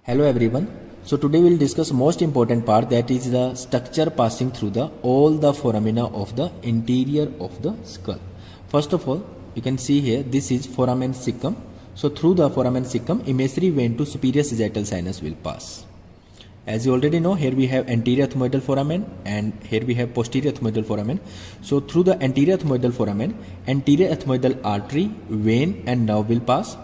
Hello everyone. So today we'll discuss most important part, that is the structure passing through the all the foramina of the interior of the skull. First of all, you can see here this is foramen cecum. So through the foramen cecum, imaginary vein to superior sagittal sinus will pass. As you already know, here we have anterior ethmoidal foramen and here we have posterior ethmoidal foramen. So through the anterior ethmoidal foramen, anterior ethmoidal artery, vein and nerve will pass.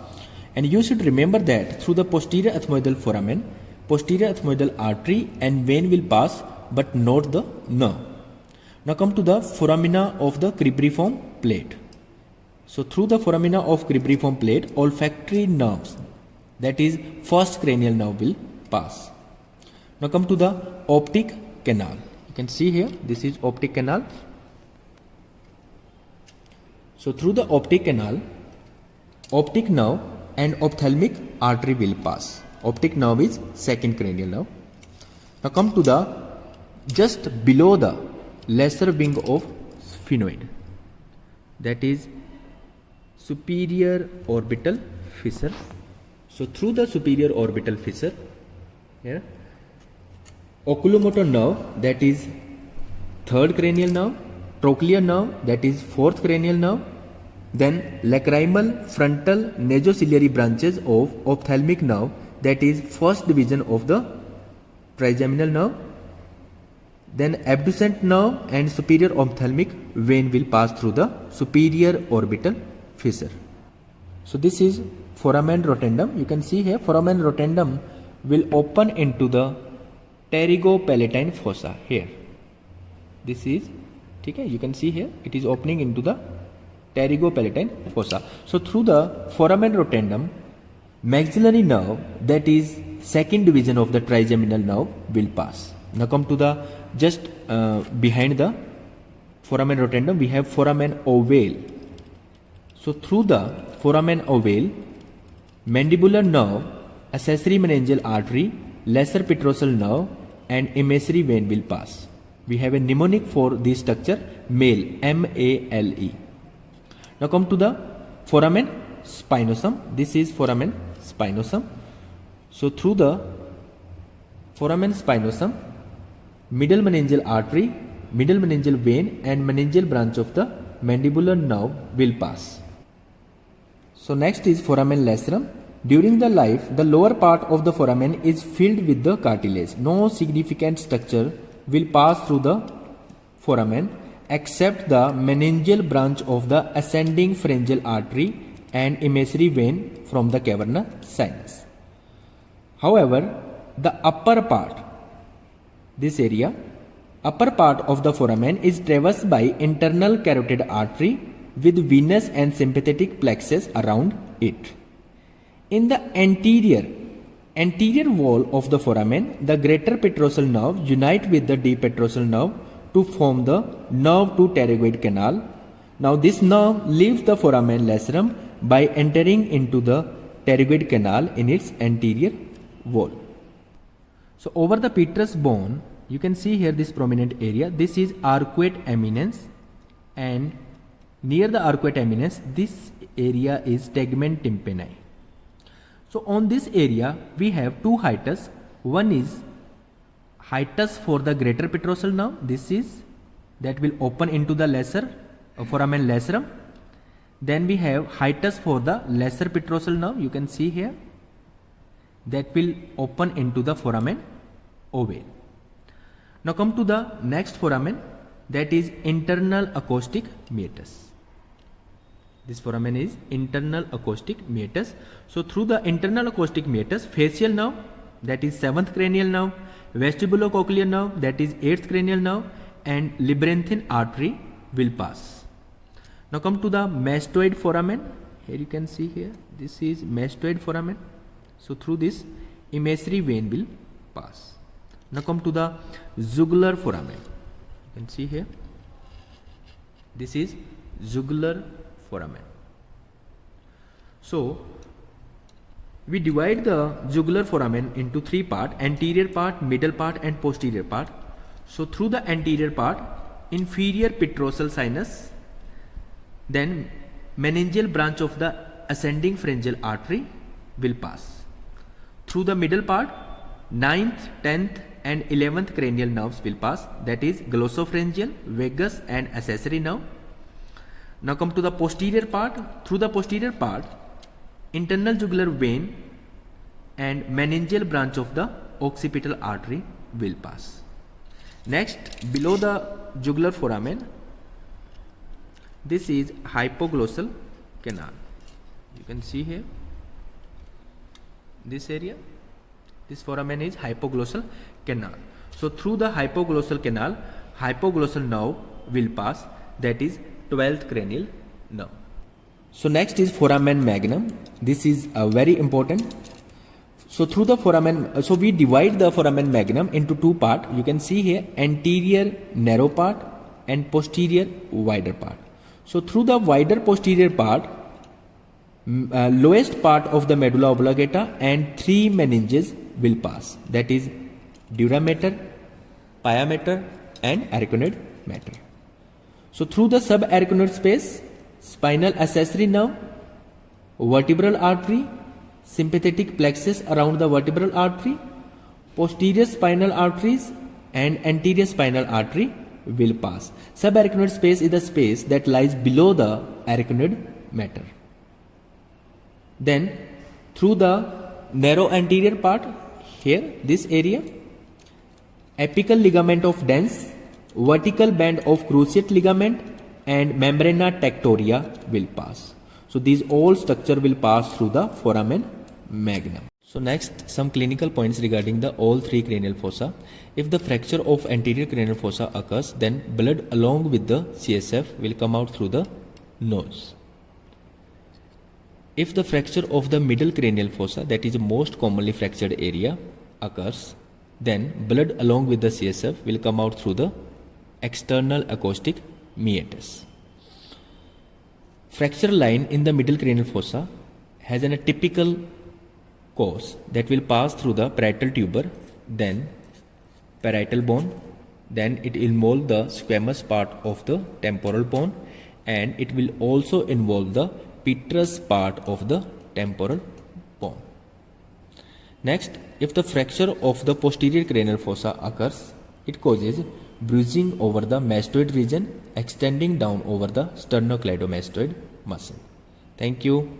And you should remember that through the posterior ethmoidal foramen, posterior ethmoidal artery and vein will pass, but not the nerve. Now come to the foramina of the cribriform plate. So through the foramina of cribriform plate, olfactory nerves, that is first cranial nerve, will pass. Now come to the optic canal. You can see here, this is optic canal. So through the optic canal, optic nerve and ophthalmic artery will pass. Optic nerve is second cranial nerve. Now come to the just below the lesser wing of sphenoid, that is superior orbital fissure. So through the superior orbital fissure, here oculomotor nerve, that is third cranial nerve, trochlear nerve, that is fourth cranial nerve, then lacrimal, frontal, nasociliary branches of ophthalmic nerve, that is first division of the trigeminal nerve, then abducent nerve and superior ophthalmic vein will pass through the superior orbital fissure. So this is foramen rotundum. You can see here foramen rotundum will open into the pterygopalatine fossa here. This is, okay, you can see here it is opening into the pterygopalatine fossa. So through the foramen rotundum, maxillary nerve, that is second division of the trigeminal nerve, will pass. Now come to the just behind the foramen rotundum, we have foramen ovale. So through the foramen ovale, mandibular nerve, accessory meningeal artery, lesser petrosal nerve and imaginary vein will pass. We have a mnemonic for this structure, MALE, M-A-L-E. Now come to the foramen spinosum. This is foramen spinosum. So through the foramen spinosum, middle meningeal artery, middle meningeal vein and meningeal branch of the mandibular nerve will pass. So next is foramen lacerum. During the life, the lower part of the foramen is filled with the cartilage. No significant structure will pass through the foramen except the meningeal branch of the ascending pharyngeal artery and imaginary vein from the cavernous sinus. However, the upper part, this area, upper part of the foramen is traversed by internal carotid artery with venous and sympathetic plexus around it. In the anterior wall of the foramen, the greater petrosal nerve unite with the deep petrosal nerve to form the nerve to pterygoid canal. Now this nerve leaves the foramen lacerum by entering into the pterygoid canal in its anterior wall. So over the petrous bone, you can see here this prominent area. This is arcuate eminence, and near the arcuate eminence, this area is tegmen tympani. So on this area, we have two hiatus. One is hiatus for the greater petrosal nerve. This is that will open into the lesser foramen lacerum. Then we have hiatus for the lesser petrosal nerve. You can see here that will open into the foramen ovale. Now come to the next foramen, that is internal acoustic meatus. This foramen is internal acoustic meatus. So through the internal acoustic meatus, facial nerve, that is seventh cranial nerve, vestibulocochlear nerve, that is eighth cranial nerve, and labyrinthine artery will pass. Now come to the mastoid foramen. Here you can see here, this is mastoid foramen. So through this, imaginary vein will pass. Now come to the jugular foramen. You can see here, this is jugular foramen. So we divide the jugular foramen into three parts: anterior part, middle part and posterior part. So through the anterior part, inferior petrosal sinus, then meningeal branch of the ascending pharyngeal artery will pass. through the middle part, 9th, 10th and 11th cranial nerves will pass, that is glossopharyngeal, vagus and accessory nerve. Now come to the posterior part. Through the posterior part, internal jugular vein and meningeal branch of the occipital artery will pass. Next, below the jugular foramen, this is hypoglossal canal. You can see here, this area, this foramen is hypoglossal canal. So through the hypoglossal canal, hypoglossal nerve will pass, that is 12th cranial nerve. So next is foramen magnum. This is very important. So through the foramen, so we divide the foramen magnum into two parts. You can see here anterior narrow part and posterior wider part. So through the wider posterior part, lowest part of the medulla oblongata and three meninges will pass, that is dura mater, pia mater and arachnoid mater. So through the subarachnoid space, spinal accessory nerve, vertebral artery, sympathetic plexus around the vertebral artery, posterior spinal arteries and anterior spinal artery will pass. Subarachnoid space is the space that lies below the arachnoid mater. Then through the narrow anterior part, here this area, apical ligament of Dens, vertical band of cruciate ligament and membrana tectoria will pass. So these all structure will pass through the foramen magnum. So next, some clinical points regarding the all three cranial fossa. If the fracture of anterior cranial fossa occurs, then blood along with the CSF will come out through the nose. If the fracture of the middle cranial fossa, that is the most commonly fractured area, occurs, then blood along with the CSF will come out through the external acoustic meatus. Fracture line in the middle cranial fossa has a typical course that will pass through the parietal tuber, then parietal bone, then it will involve the squamous part of the temporal bone, and it will also involve the petrous part of the temporal bone. Next, if the fracture of the posterior cranial fossa occurs, it causes bruising over the mastoid region extending down over the sternocleidomastoid muscle. Thank you.